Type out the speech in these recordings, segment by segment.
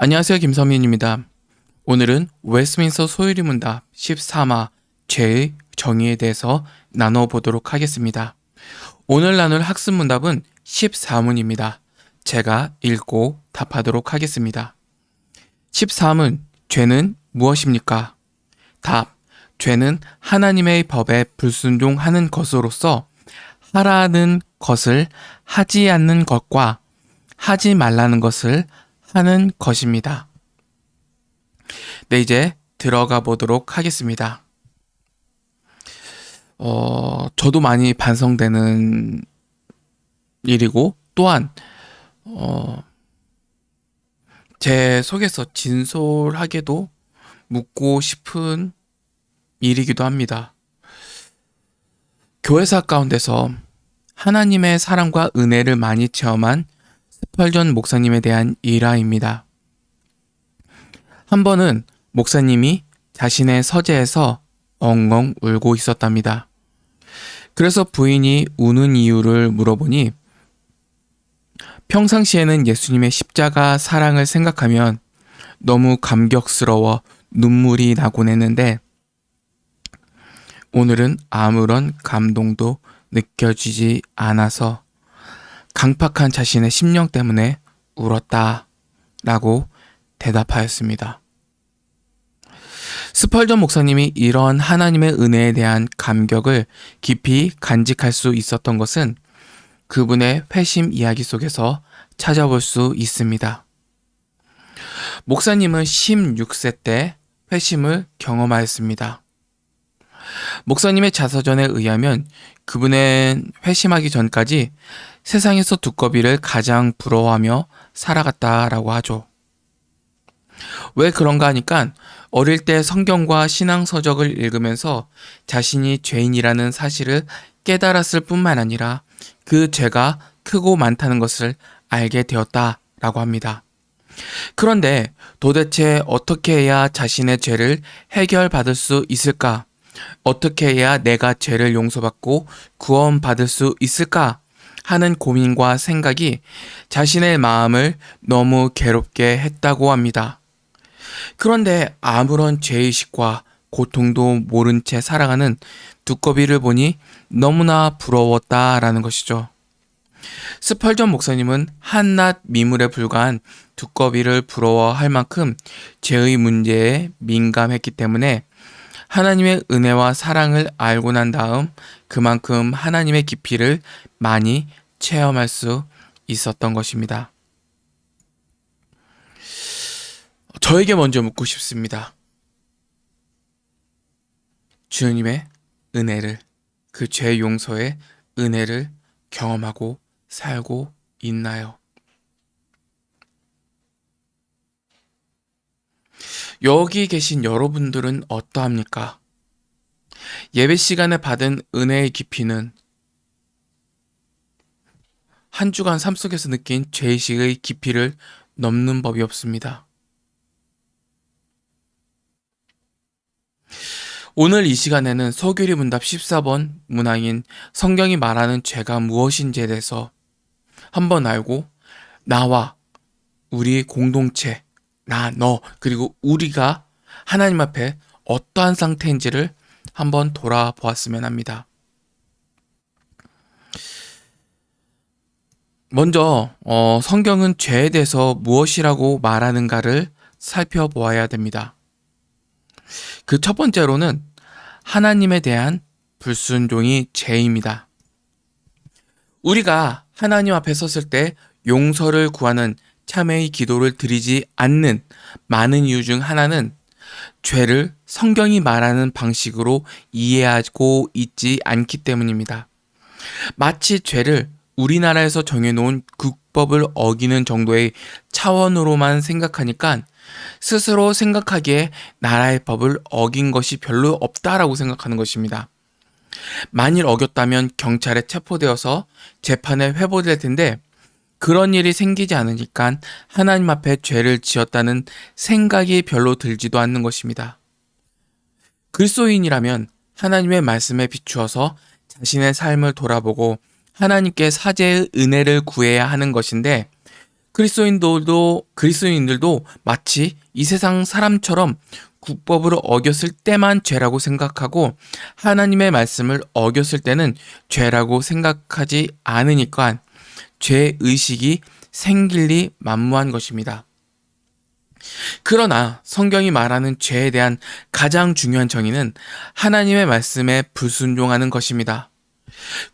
안녕하세요. 김서민입니다. 오늘은 웨스트민스터 소유리 문답 13화 죄의 정의에 대해서 나눠보도록 하겠습니다. 오늘 나눌 학습 문답은 14문입니다. 제가 읽고 답하도록 하겠습니다. 14문, 죄는 무엇입니까? 답, 죄는 하나님의 법에 불순종하는 것으로서 하라는 것을 하지 않는 것과 하지 말라는 것을 하는 것입니다. 네, 이제 들어가 보도록 하겠습니다. 저도 많이 반성되는 일이고, 또한, 제 속에서 진솔하게도 묻고 싶은 일이기도 합니다. 교회사 가운데서 하나님의 사랑과 은혜를 많이 체험한 스펄전 목사님에 대한 일화입니다. 한 번은 목사님이 자신의 서재에서 엉엉 울고 있었답니다. 그래서 부인이 우는 이유를 물어보니 평상시에는 예수님의 십자가 사랑을 생각하면 너무 감격스러워 눈물이 나곤 했는데 오늘은 아무런 감동도 느껴지지 않아서 강팍한 자신의 심령 때문에 울었다 라고 대답하였습니다. 스펄전 목사님이 이런 하나님의 은혜에 대한 감격을 깊이 간직할 수 있었던 것은 그분의 회심 이야기 속에서 찾아볼 수 있습니다. 목사님은 16세 때 회심을 경험하였습니다. 목사님의 자서전에 의하면 그분은 회심하기 전까지 세상에서 두꺼비를 가장 부러워하며 살아갔다라고 하죠. 왜 그런가 하니까 어릴 때 성경과 신앙서적을 읽으면서 자신이 죄인이라는 사실을 깨달았을 뿐만 아니라 그 죄가 크고 많다는 것을 알게 되었다라고 합니다. 그런데 도대체 어떻게 해야 자신의 죄를 해결받을 수 있을까? 어떻게 해야 내가 죄를 용서받고 구원받을 수 있을까? 하는 고민과 생각이 자신의 마음을 너무 괴롭게 했다고 합니다. 그런데 아무런 죄의식과 고통도 모른 채 살아가는 두꺼비를 보니 너무나 부러웠다라는 것이죠. 스펄전 목사님은 한낱 미물에 불과한 두꺼비를 부러워할 만큼 죄의 문제에 민감했기 때문에 하나님의 은혜와 사랑을 알고 난 다음 그만큼 하나님의 깊이를 많이 체험할 수 있었던 것입니다. 저에게 먼저 묻고 싶습니다. 주님의 은혜를, 그 죄 용서의 은혜를 경험하고 살고 있나요? 여기 계신 여러분들은 어떠합니까? 예배 시간에 받은 은혜의 깊이는 한 주간 삶 속에서 느낀 죄의식의 깊이를 넘는 법이 없습니다. 오늘 이 시간에는 서교리 문답 14번 문항인 성경이 말하는 죄가 무엇인지에 대해서 한번 알고 나와 우리 공동체, 나, 너, 그리고 우리가 하나님 앞에 어떠한 상태인지를 한번 돌아보았으면 합니다. 먼저 성경은 죄에 대해서 무엇이라고 말하는가를 살펴보아야 됩니다. 그 첫 번째로는 하나님에 대한 불순종이 죄입니다. 우리가 하나님 앞에 섰을 때 용서를 구하는 참회의 기도를 드리지 않는 많은 이유 중 하나는 죄를 성경이 말하는 방식으로 이해하고 있지 않기 때문입니다. 마치 죄를 우리나라에서 정해놓은 국법을 어기는 정도의 차원으로만 생각하니까 스스로 생각하기에 나라의 법을 어긴 것이 별로 없다라고 생각하는 것입니다. 만일 어겼다면 경찰에 체포되어서 재판에 회부될 텐데 그런 일이 생기지 않으니까 하나님 앞에 죄를 지었다는 생각이 별로 들지도 않는 것입니다. 그리스도인이라면 하나님의 말씀에 비추어서 자신의 삶을 돌아보고 하나님께 사죄의 은혜를 구해야 하는 것인데 그리스도인들도 마치 이 세상 사람처럼 국법을 어겼을 때만 죄라고 생각하고 하나님의 말씀을 어겼을 때는 죄라고 생각하지 않으니까 죄 의식이 생길리 만무한 것입니다. 그러나 성경이 말하는 죄에 대한 가장 중요한 정의는 하나님의 말씀에 불순종하는 것입니다.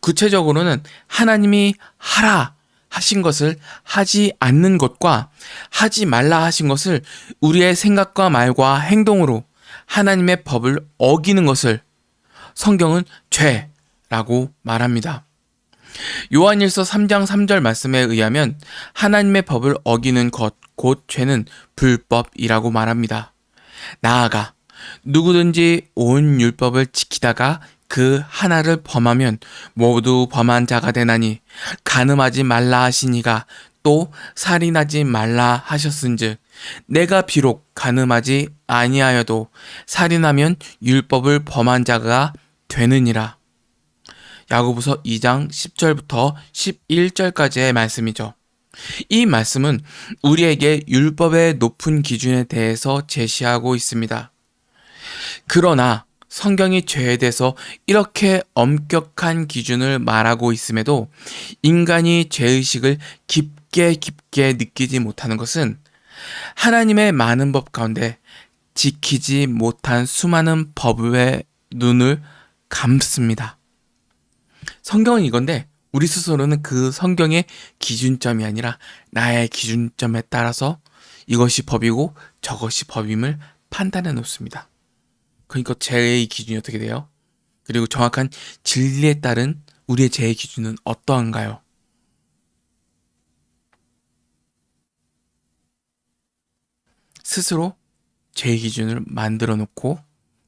구체적으로는 하나님이 하라 하신 것을 하지 않는 것과 하지 말라 하신 것을 우리의 생각과 말과 행동으로 하나님의 법을 어기는 것을 성경은 죄라고 말합니다. 요한일서 3장 3절 말씀에 의하면 하나님의 법을 어기는 것, 곧 죄는 불법이라고 말합니다. 나아가 누구든지 온 율법을 지키다가 그 하나를 범하면 모두 범한 자가 되나니 간음하지 말라 하시니가 또 살인하지 말라 하셨은즉 내가 비록 간음하지 아니하여도 살인하면 율법을 범한 자가 되느니라. 야고보서 2장 10절부터 11절까지의 말씀이죠. 이 말씀은 우리에게 율법의 높은 기준에 대해서 제시하고 있습니다. 그러나 성경이 죄에 대해서 이렇게 엄격한 기준을 말하고 있음에도 인간이 죄의식을 깊게 느끼지 못하는 것은 하나님의 많은 법 가운데 지키지 못한 수많은 법의 눈을 감습니다. 성경은 이건데 우리 스스로는 그 성경의 기준점이 아니라 나의 기준점에 따라서 이것이 법이고 저것이 법임을 판단해 놓습니다. 그러니까 죄의 기준이 어떻게 돼요? 그리고 정확한 진리에 따른 우리의 죄의 기준은 어떠한가요? 스스로 죄의 기준을 만들어 놓고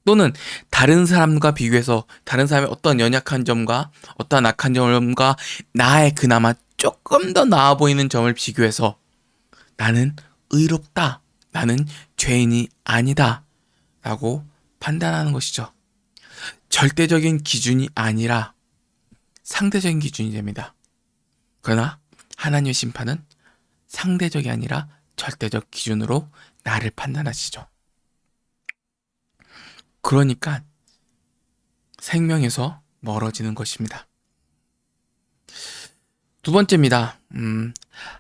또는 다른 사람과 비교해서 다른 사람의 어떤 연약한 점과 어떤 악한 점과 나의 그나마 조금 더 나아 보이는 점을 비교해서 나는 의롭다, 나는 죄인이 아니다 라고 판단하는 것이죠. 절대적인 기준이 아니라 상대적인 기준이 됩니다. 그러나 하나님의 심판은 상대적이 아니라 절대적 기준으로 나를 판단하시죠. 그러니까 생명에서 멀어지는 것입니다. 두 번째입니다.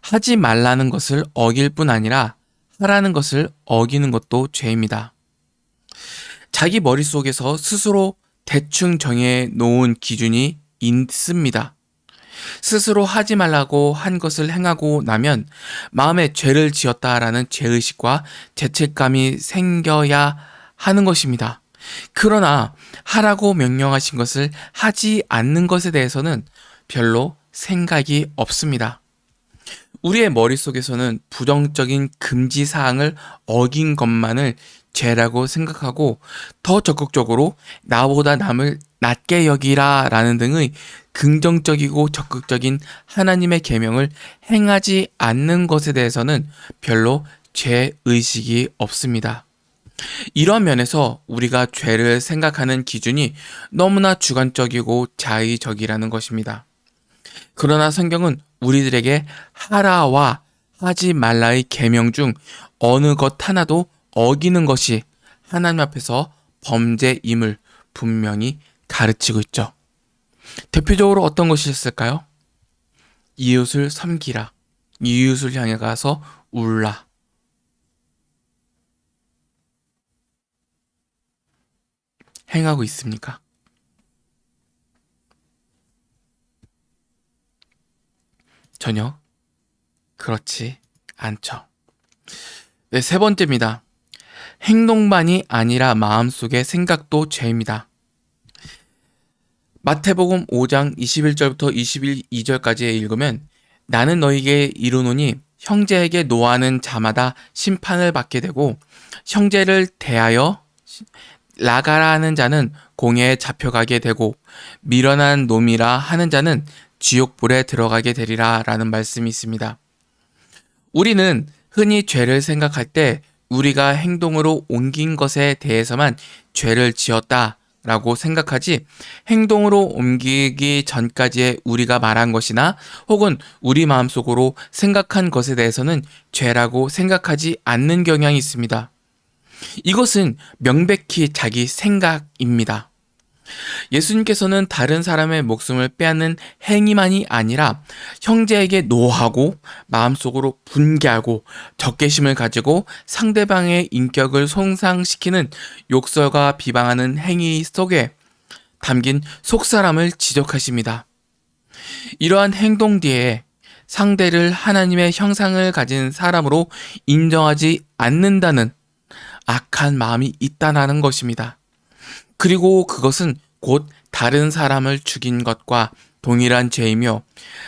하지 말라는 것을 어길 뿐 아니라 하라는 것을 어기는 것도 죄입니다. 자기 머릿속에서 스스로 대충 정해 놓은 기준이 있습니다. 스스로 하지 말라고 한 것을 행하고 나면 마음에 죄를 지었다라는 죄의식과 죄책감이 생겨야 하는 것입니다. 그러나 하라고 명령하신 것을 하지 않는 것에 대해서는 별로 생각이 없습니다. 우리의 머릿속에서는 부정적인 금지사항을 어긴 것만을 죄라고 생각하고 더 적극적으로 나보다 남을 낮게 여기라 라는 등의 긍정적이고 적극적인 하나님의 계명을 행하지 않는 것에 대해서는 별로 죄의식이 없습니다. 이런 면에서 우리가 죄를 생각하는 기준이 너무나 주관적이고 자의적이라는 것입니다. 그러나 성경은 우리들에게 하라와 하지 말라의 계명 중 어느 것 하나도 어기는 것이 하나님 앞에서 범죄임을 분명히 가르치고 있죠. 대표적으로 어떤 것이 있을까요? 이웃을 섬기라. 이웃을 향해 가서 울라. 행하고 있습니까? 전혀 그렇지 않죠. 네, 세 번째입니다. 행동만이 아니라 마음속의 생각도 죄입니다. 마태복음 5장 21절부터 22절까지에 읽으면 나는 너희에게 이르노니 형제에게 노하는 자마다 심판을 받게 되고 형제를 대하여 나가라 하는 자는 공회에 잡혀가게 되고 미련한 놈이라 하는 자는 지옥불에 들어가게 되리라 라는 말씀이 있습니다. 우리는 흔히 죄를 생각할 때 우리가 행동으로 옮긴 것에 대해서만 죄를 지었다 라고 생각하지 행동으로 옮기기 전까지의 우리가 말한 것이나 혹은 우리 마음속으로 생각한 것에 대해서는 죄라고 생각하지 않는 경향이 있습니다. 이것은 명백히 자기 생각입니다. 예수님께서는 다른 사람의 목숨을 빼앗는 행위만이 아니라 형제에게 노하고 마음속으로 분개하고 적개심을 가지고 상대방의 인격을 손상시키는 욕설과 비방하는 행위 속에 담긴 속사람을 지적하십니다. 이러한 행동 뒤에 상대를 하나님의 형상을 가진 사람으로 인정하지 않는다는 악한 마음이 있다는 것입니다. 그리고 그것은 곧 다른 사람을 죽인 것과 동일한 죄이며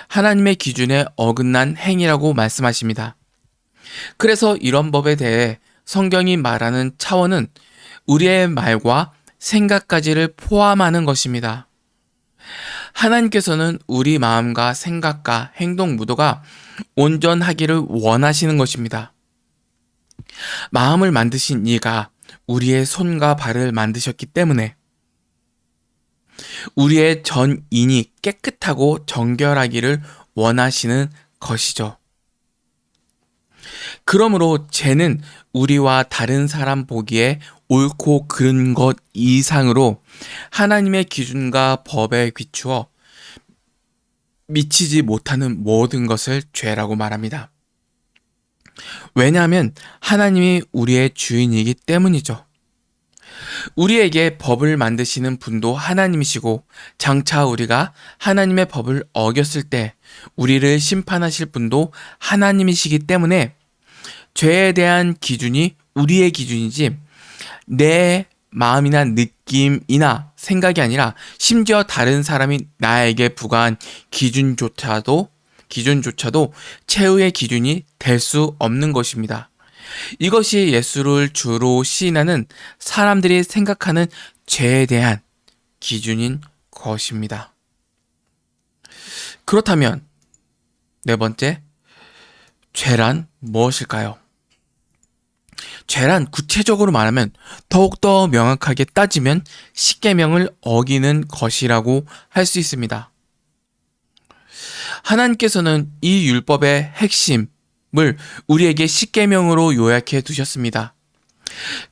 하나님의 기준에 어긋난 행위라고 말씀하십니다. 그래서 이런 법에 대해 성경이 말하는 차원은 우리의 말과 생각까지를 포함하는 것입니다. 하나님께서는 우리 마음과 생각과 행동 모두가 온전하기를 원하시는 것입니다. 마음을 만드신 이가 우리의 손과 발을 만드셨기 때문에 우리의 전 인이 깨끗하고 정결하기를 원하시는 것이죠. 그러므로 죄는 우리와 다른 사람 보기에 옳고 그른 것 이상으로 하나님의 기준과 법에 비추어 미치지 못하는 모든 것을 죄라고 말합니다. 왜냐하면 하나님이 우리의 주인이기 때문이죠. 우리에게 법을 만드시는 분도 하나님이시고 장차 우리가 하나님의 법을 어겼을 때 우리를 심판하실 분도 하나님이시기 때문에 죄에 대한 기준이 우리의 기준이지 내 마음이나 느낌이나 생각이 아니라 심지어 다른 사람이 나에게 부과한 기준조차도 최후의 기준이 될 수 없는 것입니다. 이것이 예수를 주로 시인하는 사람들이 생각하는 죄에 대한 기준인 것입니다. 그렇다면 네 번째, 죄란 무엇일까요? 죄란 구체적으로 말하면 더욱더 명확하게 따지면 십계명을 어기는 것이라고 할 수 있습니다. 하나님께서는 이 율법의 핵심을 우리에게 십계명으로 요약해 두셨습니다.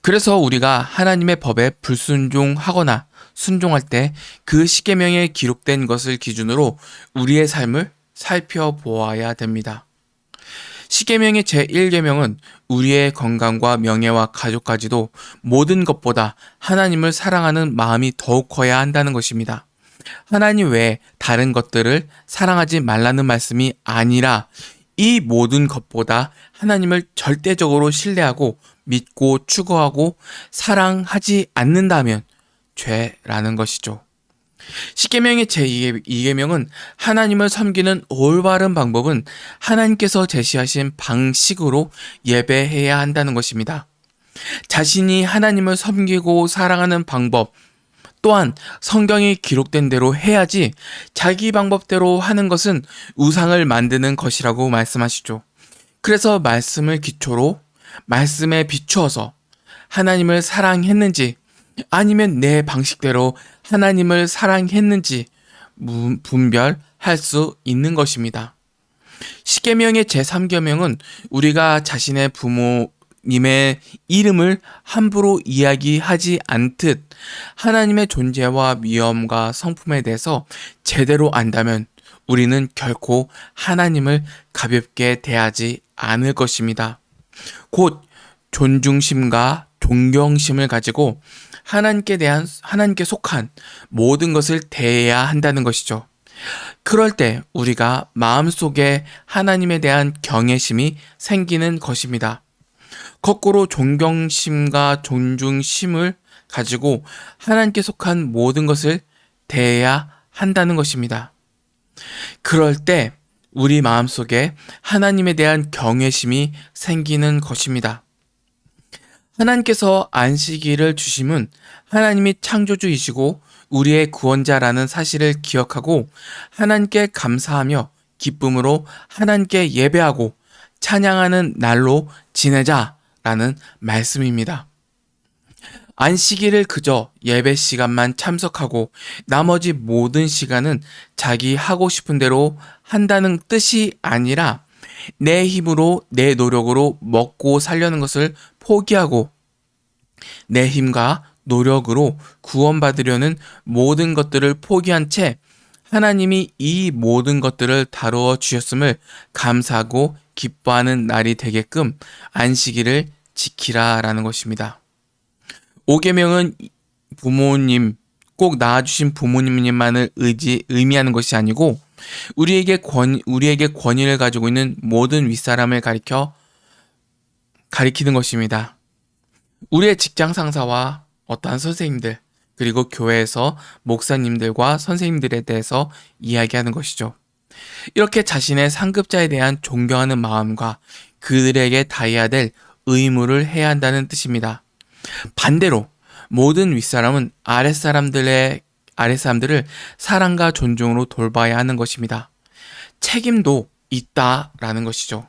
그래서 우리가 하나님의 법에 불순종하거나 순종할 때 그 십계명에 기록된 것을 기준으로 우리의 삶을 살펴보아야 됩니다. 십계명의 제1계명은 우리의 건강과 명예와 가족까지도 모든 것보다 하나님을 사랑하는 마음이 더욱 커야 한다는 것입니다. 하나님 외에 다른 것들을 사랑하지 말라는 말씀이 아니라 이 모든 것보다 하나님을 절대적으로 신뢰하고 믿고 추구하고 사랑하지 않는다면 죄라는 것이죠. 십계명의 제2계명은 하나님을 섬기는 올바른 방법은 하나님께서 제시하신 방식으로 예배해야 한다는 것입니다. 자신이 하나님을 섬기고 사랑하는 방법 또한 성경이 기록된 대로 해야지 자기 방법대로 하는 것은 우상을 만드는 것이라고 말씀하시죠. 그래서 말씀을 기초로 말씀에 비추어서 하나님을 사랑했는지 아니면 내 방식대로 하나님을 사랑했는지 분별할 수 있는 것입니다. 십계명의 제3계명은 우리가 자신의 부모님의 이름을 함부로 이야기하지 않듯 하나님의 존재와 위엄과 성품에 대해서 제대로 안다면 우리는 결코 하나님을 가볍게 대하지 않을 것입니다. 곧 존중심과 존경심을 가지고 하나님께 속한 모든 것을 대해야 한다는 것이죠. 그럴 때 우리가 마음속에 하나님에 대한 경외심이 생기는 것입니다. 거꾸로 존경심과 존중심을 가지고 하나님께 속한 모든 것을 대해야 한다는 것입니다. 그럴 때 우리 마음속에 하나님에 대한 경외심이 생기는 것입니다. 하나님께서 안식일을 주심은 하나님이 창조주이시고 우리의 구원자라는 사실을 기억하고 하나님께 감사하며 기쁨으로 하나님께 예배하고 찬양하는 날로 지내자라는 말씀입니다. 안식일을 그저 예배 시간만 참석하고 나머지 모든 시간은 자기 하고 싶은 대로 한다는 뜻이 아니라 내 힘으로 내 노력으로 먹고 살려는 것을 포기하고 내 힘과 노력으로 구원받으려는 모든 것들을 포기한 채 하나님이 이 모든 것들을 다루어 주셨음을 감사하고 기뻐하는 날이 되게끔 안식일을 지키라라는 것입니다. 5계명은 부모님, 꼭 낳아주신 부모님만을 의미하는 것이 아니고 우리에게 권위를 가지고 있는 모든 윗사람을 가리키는 것입니다. 우리의 직장 상사와 어떠한 선생님들, 그리고 교회에서 목사님들과 선생님들에 대해서 이야기하는 것이죠. 이렇게 자신의 상급자에 대한 존경하는 마음과 그들에게 다해야 될 의무를 해야 한다는 뜻입니다. 반대로 모든 윗사람은 아랫사람들을 사랑과 존중으로 돌봐야 하는 것입니다. 책임도 있다라는 것이죠.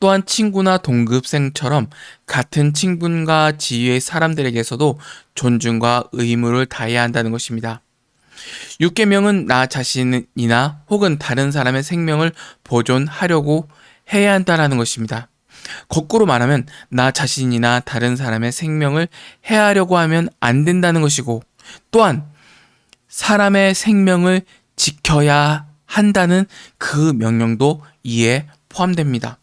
또한 친구나 동급생처럼 같은 친분과 지위의 사람들에게서도 존중과 의무를 다해야 한다는 것입니다. 6계명은 나 자신이나 혹은 다른 사람의 생명을 보존하려고 해야 한다는 것입니다. 거꾸로 말하면 나 자신이나 다른 사람의 생명을 해하려고 하면 안 된다는 것이고, 또한 사람의 생명을 지켜야 한다는 그 명령도 이에 포함됩니다.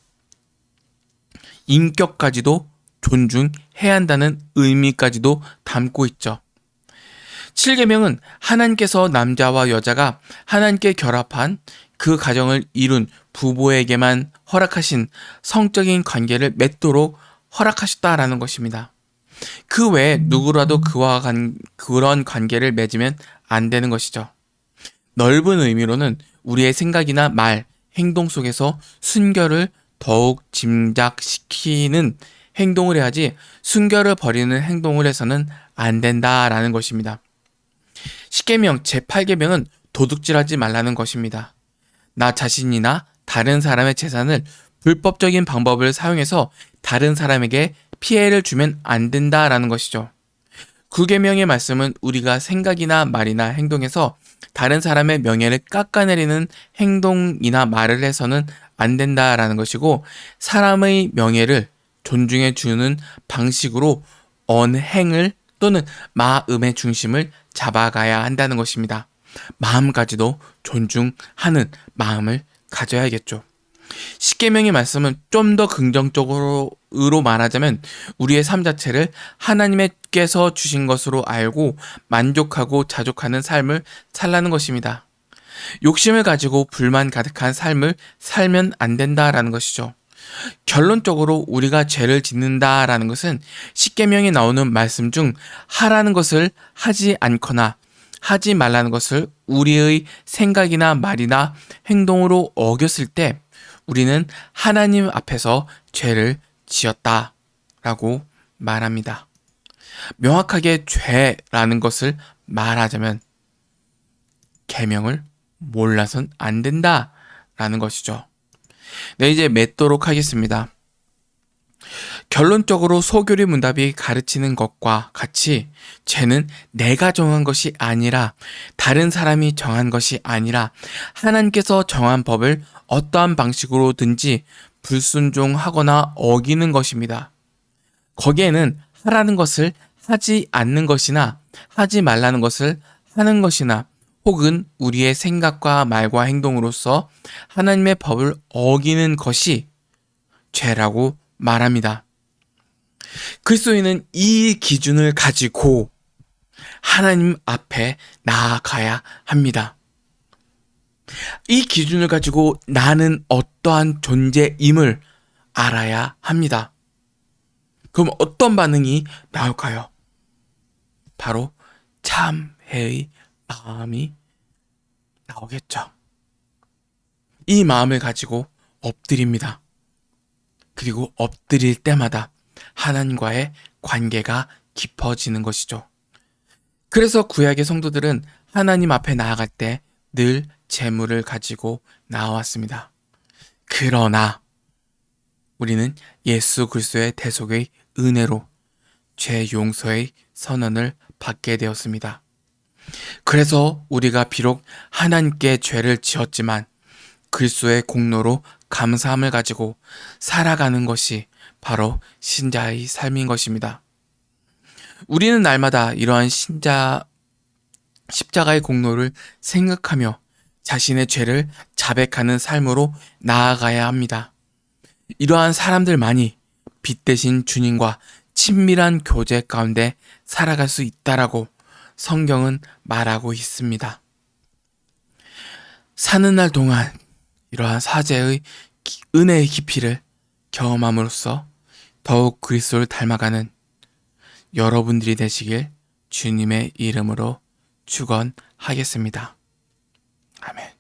인격까지도 존중해야 한다는 의미까지도 담고 있죠. 7계명은 하나님께서 남자와 여자가 하나님께 결합한 그 가정을 이룬 부부에게만 허락하신 성적인 관계를 맺도록 허락하셨다라는 것입니다. 그 외에 누구라도 그런 관계를 맺으면 안 되는 것이죠. 넓은 의미로는 우리의 생각이나 말, 행동 속에서 순결을 더욱 짐작시키는 행동을 해야지 순결을 버리는 행동을 해서는 안 된다라는 것입니다. 10계명 제8계명은 도둑질하지 말라는 것입니다. 나 자신이나 다른 사람의 재산을 불법적인 방법을 사용해서 다른 사람에게 피해를 주면 안 된다라는 것이죠. 9계명의 말씀은 우리가 생각이나 말이나 행동에서 다른 사람의 명예를 깎아내리는 행동이나 말을 해서는 안 된다라는 것이고, 사람의 명예를 존중해 주는 방식으로 언행을 또는 마음의 중심을 잡아가야 한다는 것입니다. 마음까지도 존중하는 마음을 가져야겠죠. 10계명의 말씀은 좀 더 긍정적으로 말하자면 우리의 삶 자체를 하나님께서 주신 것으로 알고 만족하고 자족하는 삶을 살라는 것입니다. 욕심을 가지고 불만 가득한 삶을 살면 안 된다라는 것이죠. 결론적으로 우리가 죄를 짓는다라는 것은 10계명에 나오는 말씀 중 하라는 것을 하지 않거나 하지 말라는 것을 우리의 생각이나 말이나 행동으로 어겼을 때 우리는 하나님 앞에서 죄를 지었다라고 말합니다. 명확하게 죄라는 것을 말하자면 계명을 몰라선 안 된다라는 것이죠. 네, 이제 맺도록 하겠습니다. 결론적으로 소교리 문답이 가르치는 것과 같이 죄는 내가 정한 것이 아니라 다른 사람이 정한 것이 아니라 하나님께서 정한 법을 어떠한 방식으로든지 불순종하거나 어기는 것입니다. 거기에는 하라는 것을 하지 않는 것이나 하지 말라는 것을 하는 것이나 혹은 우리의 생각과 말과 행동으로서 하나님의 법을 어기는 것이 죄라고 말합니다. 그리스도인은 이 기준을 가지고 하나님 앞에 나아가야 합니다. 이 기준을 가지고 나는 어떠한 존재임을 알아야 합니다. 그럼 어떤 반응이 나올까요? 바로 참회의 마음이 나오겠죠. 이 마음을 가지고 엎드립니다. 그리고 엎드릴 때마다 하나님과의 관계가 깊어지는 것이죠. 그래서 구약의 성도들은 하나님 앞에 나아갈 때 늘 재물을 가지고 나왔습니다. 그러나 우리는 예수 그리스도의 대속의 은혜로 죄 용서의 선언을 받게 되었습니다. 그래서 우리가 비록 하나님께 죄를 지었지만 그리스도의 공로로 감사함을 가지고 살아가는 것이 바로 신자의 삶인 것입니다. 우리는 날마다 이러한 십자가의 공로를 생각하며 자신의 죄를 자백하는 삶으로 나아가야 합니다. 이러한 사람들만이 빛 대신 주님과 친밀한 교제 가운데 살아갈 수 있다라고 성경은 말하고 있습니다. 사는 날 동안 이러한 사제의 은혜의 깊이를 경험함으로써 더욱 그리스도를 닮아가는 여러분들이 되시길 주님의 이름으로 축원하겠습니다. 아멘.